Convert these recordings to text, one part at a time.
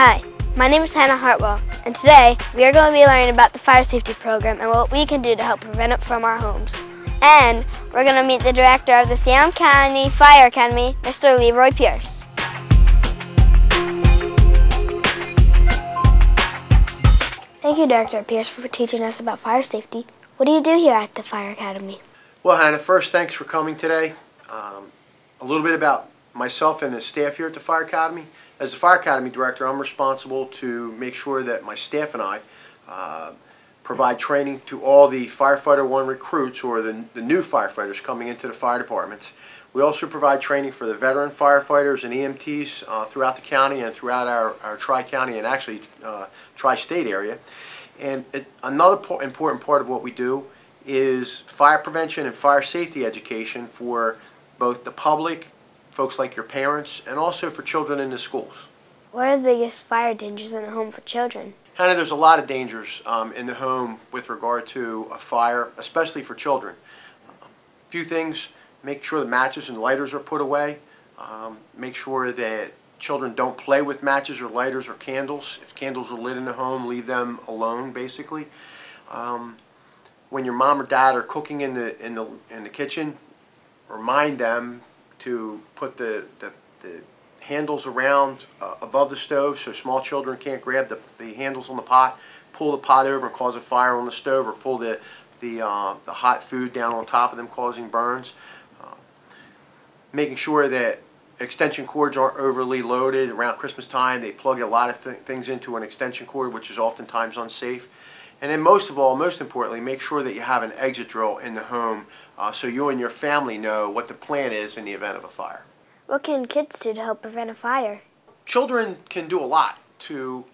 Hi, my name is Hannah Hartwell, and today we are going to be learning about the fire safety program and what we can do to help prevent it from our homes. And we're going to meet the director of the Salem County Fire Academy, Mr. Leroy Pierce. Thank you, Director Pierce, for teaching us about fire safety. What do you do here at the Fire Academy? Well, Hannah, first, thanks for coming today. A little bit about myself and the staff here at the Fire Academy. As the Fire Academy Director, I'm responsible to make sure that my staff and I provide training to all the Firefighter 1 recruits, or the new firefighters coming into the fire departments. We also provide training for the veteran firefighters and EMTs throughout the county and throughout our tri-county and actually tri-state area. And another important part of what we do is fire prevention and fire safety education for both the public, folks like your parents, and also for children in the schools. What are the biggest fire dangers in a home for children? Hannah, there's a lot of dangers in the home with regard to a fire, especially for children. A few things: make sure the matches and lighters are put away. Make sure that children don't play with matches or lighters or candles. If candles are lit in the home, leave them alone, basically. When your mom or dad are cooking in the kitchen, remind them to put the handles around above the stove so small children can't grab the handles on the pot, pull the pot over and cause a fire on the stove, or pull the hot food down on top of them, causing burns. Making sure that extension cords aren't overly loaded. Around Christmas time, they plug a lot of things into an extension cord, which is oftentimes unsafe. And then most of all, most importantly, make sure that you have an exit drill in the home so you and your family know what the plan is in the event of a fire. What can kids do to help prevent a fire? Children can do a lot to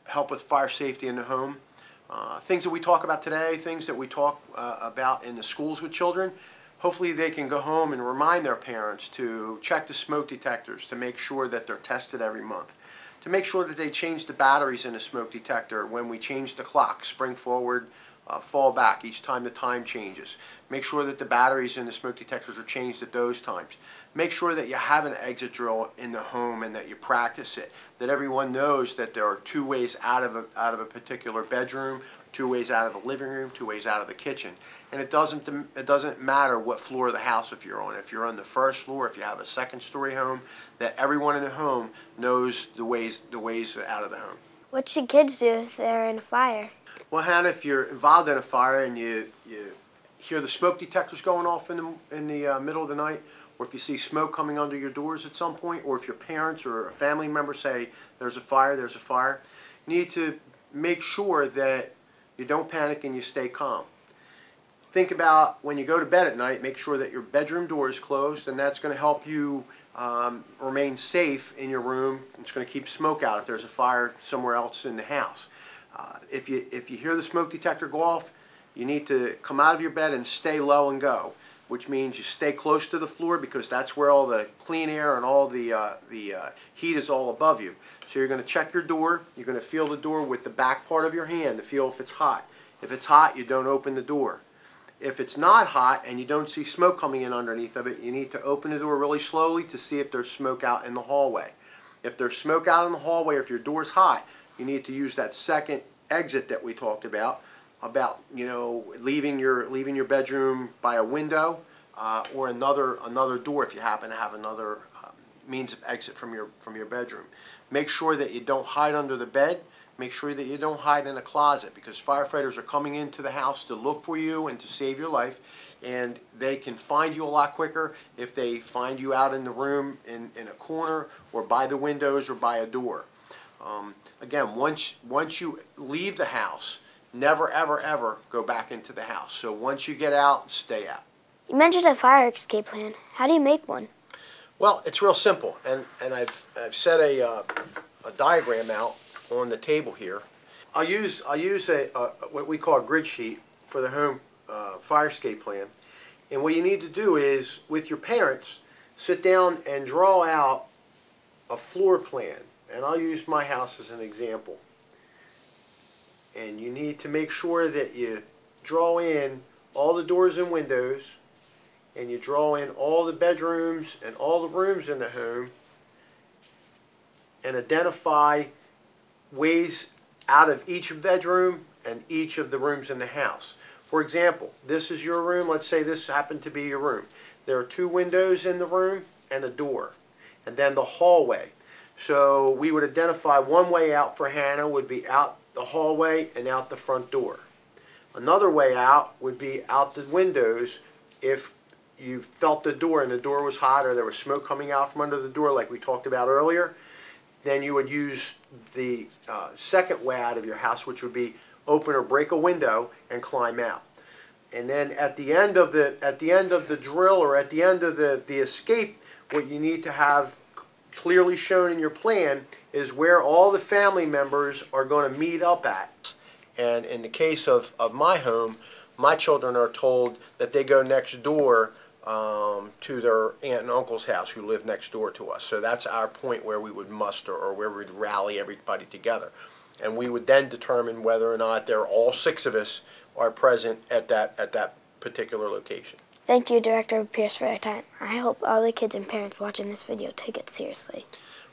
help with fire safety in the home. Things that we talk about today, things that we talk about in the schools with children, hopefully they can go home and remind their parents to check the smoke detectors, to make sure that they're tested every month, to make sure that they change the batteries in the smoke detector when we change the clock, spring forward, fall back each time the time changes. Make sure that the batteries in the smoke detectors are changed at those times. Make sure that you have an exit drill in the home and that you practice it, that everyone knows that there are two ways out of a particular bedroom, two ways out of the living room, two ways out of the kitchen. And it doesn't matter what floor of the house if you're on. If you're on the first floor, if you have a second-story home, that everyone in the home knows the ways out of the home. What should kids do if they're in a fire? Well, Hannah, if you're involved in a fire and you hear the smoke detectors going off in the middle of the night, or if you see smoke coming under your doors at some point, or if your parents or a family member say there's a fire, you need to make sure that you don't panic and you stay calm. Think about when you go to bed at night, make sure that your bedroom door is closed, and that's going to help you remain safe in your room. It's going to keep smoke out if there's a fire somewhere else in the house. If you hear the smoke detector go off, you need to come out of your bed and stay low and go, which means you stay close to the floor because that's where all the clean air and all the heat is all above you. So you're going to check your door. You're going to feel the door with the back part of your hand to feel if it's hot. If it's hot, you don't open the door. If it's not hot and you don't see smoke coming in underneath of it, you need to open the door really slowly to see if there's smoke out in the hallway. If there's smoke out in the hallway, or if your door's hot, you need to use that second exit that we talked about leaving your bedroom by a window or another door if you happen to have another means of exit from your bedroom. Make sure that you don't hide under the bed. Make sure that you don't hide in a closet, because firefighters are coming into the house to look for you and to save your life, and they can find you a lot quicker if they find you out in the room in a corner or by the windows or by a door. Again, once you leave the house, never ever ever go back into the house. So once you get out, stay out. You mentioned a fire escape plan. How do you make one? Well, it's real simple, and I've set a diagram out on the table here. I'll use what we call a grid sheet for the home fire escape plan. And what you need to do is, with your parents, sit down and draw out a floor plan. And I'll use my house as an example. And you need to make sure that you draw in all the doors and windows, and you draw in all the bedrooms and all the rooms in the home, and identify ways out of each bedroom and each of the rooms in the house. For example, this is your room. Let's say this happened to be your room. There are 2 windows in the room and a door, and then the hallway. So we would identify one way out for Hannah would be out the hallway and out the front door. Another way out would be out the windows if you felt the door and the door was hot or there was smoke coming out from under the door like we talked about earlier. Then you would use the second way out of your house, which would be open or break a window and climb out. And then at the end of the drill or at the end of the escape, what you need to have clearly shown in your plan is where all the family members are going to meet up at. And in the case of my home, my children are told that they go next door to their aunt and uncle's house who live next door to us. So that's our point where we would muster or where we'd rally everybody together. And we would then determine whether or not all 6 of us are present at that particular location. Thank you, Director Pierce, for your time. I hope all the kids and parents watching this video take it seriously.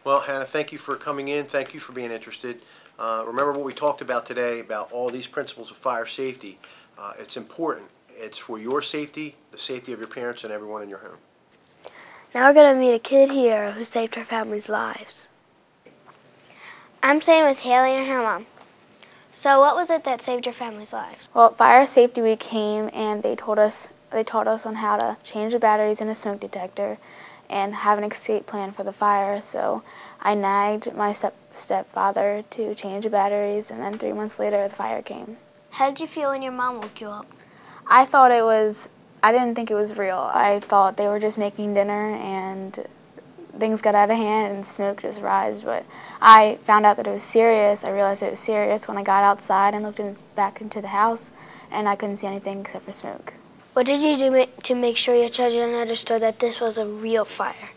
Well, Hannah, thank you for coming in. Thank you for being interested. Remember what we talked about today about all these principles of fire safety. It's important. It's for your safety, the safety of your parents, and everyone in your home. Now we're going to meet a kid here who saved her family's lives. I'm staying with Haley and her mom. So what was it that saved your family's lives? Well, Fire Safety Week came and they taught us on how to change the batteries in a smoke detector and have an escape plan for the fire. So I nagged my stepfather to change the batteries, and then 3 months later the fire came. How did you feel when your mom woke you up? I didn't think it was real. I thought they were just making dinner and things got out of hand and smoke just rised. But I found out that it was serious. I realized it was serious when I got outside and looked back into the house, and I couldn't see anything except for smoke. What did you do to make sure your children understood that this was a real fire?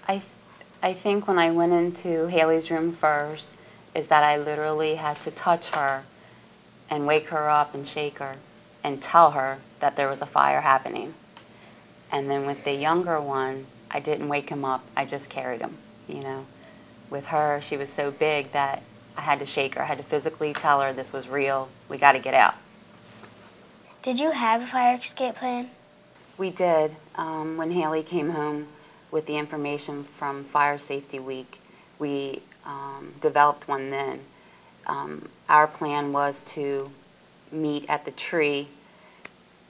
I think when I went into Haley's room first is that I literally had to touch her and wake her up and shake her and tell her that there was a fire happening. And then with the younger one, I didn't wake him up, I just carried him, you know. With her, she was so big that I had to shake her. I had to physically tell her this was real, we got to get out. Did you have a fire escape plan? We did. When Haley came home with the information from Fire Safety Week, we developed one then. Our plan was to meet at the tree,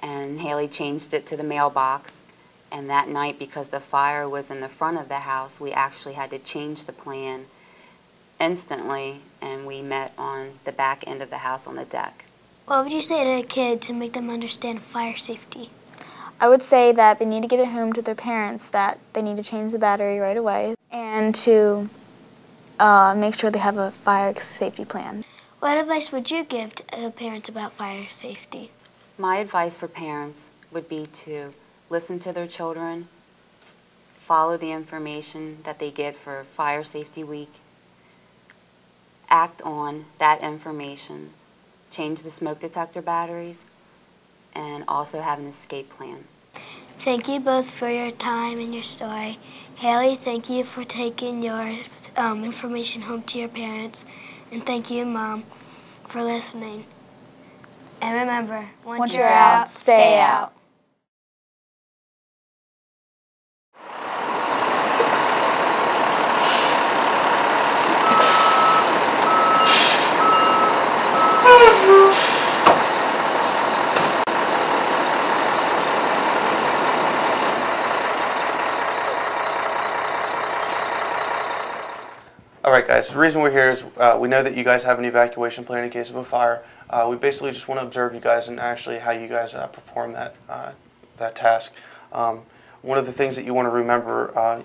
and Haley changed it to the mailbox. And that night, because the fire was in the front of the house, we actually had to change the plan instantly, and we met on the back end of the house on the deck. What would you say to a kid to make them understand fire safety? I would say that they need to get it home to their parents that they need to change the battery right away and to make sure they have a fire safety plan. What advice would you give to parents about fire safety? My advice for parents would be to listen to their children, follow the information that they get for Fire Safety Week, act on that information, change the smoke detector batteries, and also have an escape plan. Thank you both for your time and your story. Haley, thank you for taking your information home to your parents. And thank you, Mom, for listening. And remember, once you're out, stay out. Alright guys, the reason we're here is we know that you guys have an evacuation plan in case of a fire. We basically just want to observe you guys and actually how you guys perform that task. One of the things that you want to remember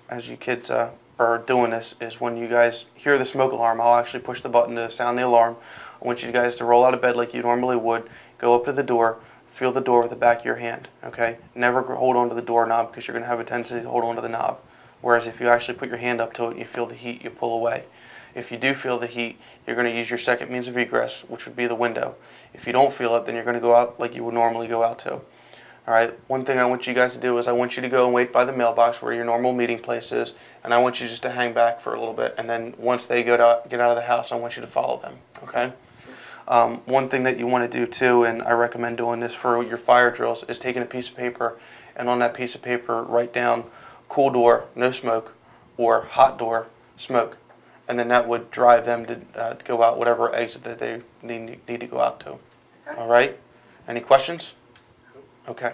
as you kids are doing this is when you guys hear the smoke alarm, I'll actually push the button to sound the alarm. I want you guys to roll out of bed like you normally would, go up to the door, feel the door with the back of your hand, okay? Never hold on to the doorknob because you're going to have a tendency to hold on to the knob. Whereas if you actually put your hand up to it and you feel the heat, you pull away. If you do feel the heat, you're going to use your second means of egress, which would be the window. If you don't feel it, then you're going to go out like you would normally go out to. All right, one thing I want you guys to do is I want you to go and wait by the mailbox where your normal meeting place is, and I want you just to hang back for a little bit, and then once they get out of the house, I want you to follow them, okay? One thing that you want to do too, and I recommend doing this for your fire drills, is taking a piece of paper, and on that piece of paper write down cool door, no smoke, or hot door, smoke. And then that would drive them to go out whatever exit that they need to go out to. All right? Any questions? Okay.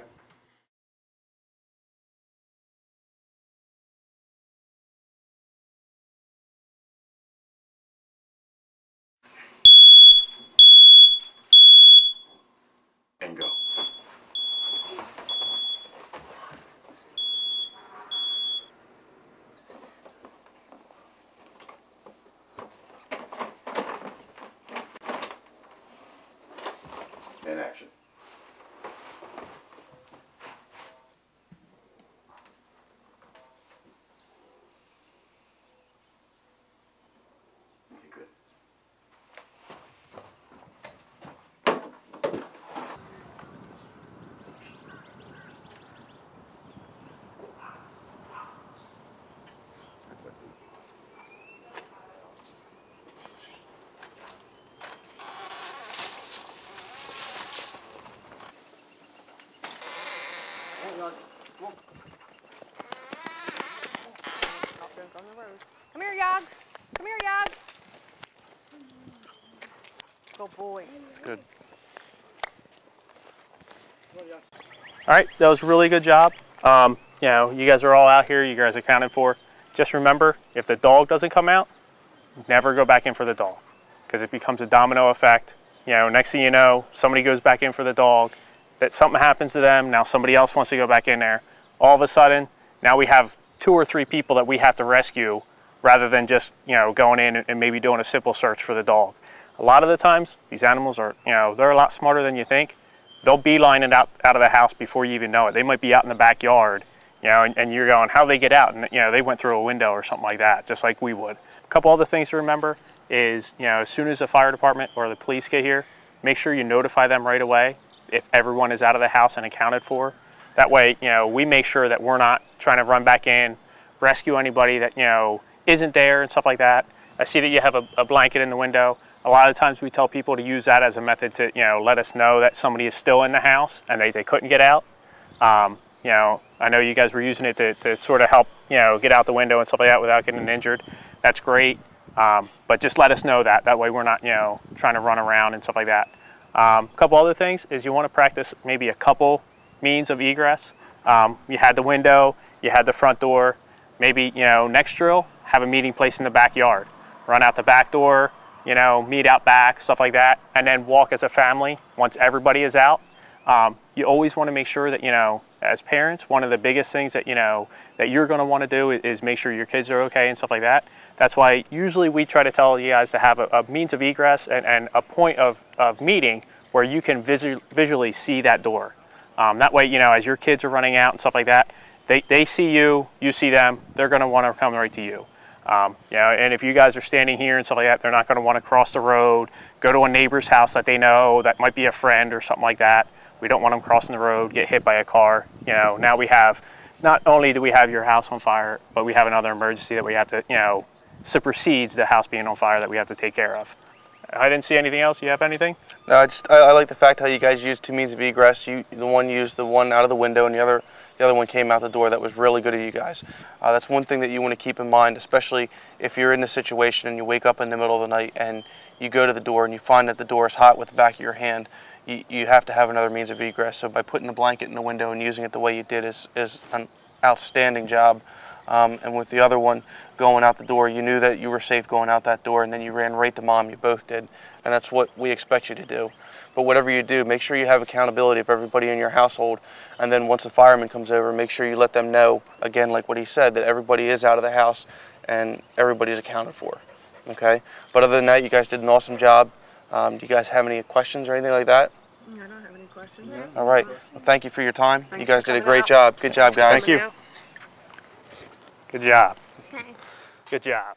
And go. In action. Okay, good. Come here, Yogs. Come here, Yogs. Good boy. That's good. All right, that was a really good job. You know, you guys are all out here, you guys accounted for. Just remember, if the dog doesn't come out, never go back in for the dog, because it becomes a domino effect. You know, next thing you know, somebody goes back in for the dog, that something happens to them, now somebody else wants to go back in there. All of a sudden, now we have 2 or 3 people that we have to rescue rather than just, you know, going in and maybe doing a simple search for the dog. A lot of the times, these animals are, you know, they're a lot smarter than you think. They'll beeline it out of the house before you even know it. They might be out in the backyard, you know, and you're going, how'd they get out? And, you know, they went through a window or something like that, just like we would. A couple other things to remember is, you know, as soon as the fire department or the police get here, make sure you notify them right away if everyone is out of the house and accounted for. That way, you know, we make sure that we're not trying to run back in, rescue anybody that, you know, isn't there and stuff like that. I see that you have a blanket in the window. A lot of times we tell people to use that as a method to, you know, let us know that somebody is still in the house and they couldn't get out. You know, I know you guys were using it to sort of help, you know, get out the window and stuff like that without getting injured. That's great. But just let us know that. That way we're not, you know, trying to run around and stuff like that. A couple other things is you want to practice maybe a couple means of egress. You had the window, you had the front door. Maybe, you know, next drill, have a meeting place in the backyard. Run out the back door, you know, meet out back, stuff like that, and then walk as a family once everybody is out. You always want to make sure that, you know, as parents, one of the biggest things that, you know, that you're going to want to do is make sure your kids are okay and stuff like that. That's why usually we try to tell you guys to have a means of egress and a point of meeting where you can visually see that door. That way, you know, as your kids are running out and stuff like that, they see you, you see them, they're going to want to come right to you. You know, and if you guys are standing here and stuff like that, they're not going to want to cross the road, go to a neighbor's house that they know that might be a friend or something like that. We don't want them crossing the road, get hit by a car. You know, now we have, not only do we have your house on fire, but we have another emergency that we have to, you know, supersedes the house being on fire that we have to take care of. I didn't see anything else. You have anything? No, I like the fact how you guys used 2 means of egress. The one used the one out of the window, and the other one came out the door. That was really good of you guys. That's one thing that you want to keep in mind, especially if you're in a situation and you wake up in the middle of the night and you go to the door and you find that the door is hot with the back of your hand. You have to have another means of egress. So by putting the blanket in the window and using it the way you did is an outstanding job. And with the other one going out the door, you knew that you were safe going out that door, and then you ran right to mom. You both did, and that's what we expect you to do. But whatever you do, make sure you have accountability of everybody in your household, and then once the fireman comes over, make sure you let them know, again, like what he said, that everybody is out of the house and everybody's accounted for. Okay? But other than that, you guys did an awesome job. Do you guys have any questions or anything like that? I don't have any questions. All right. Well, thank you for your time. Thanks you guys for did a coming great out. job. Good job, guys. Thank you. Good job. Thanks. Good job.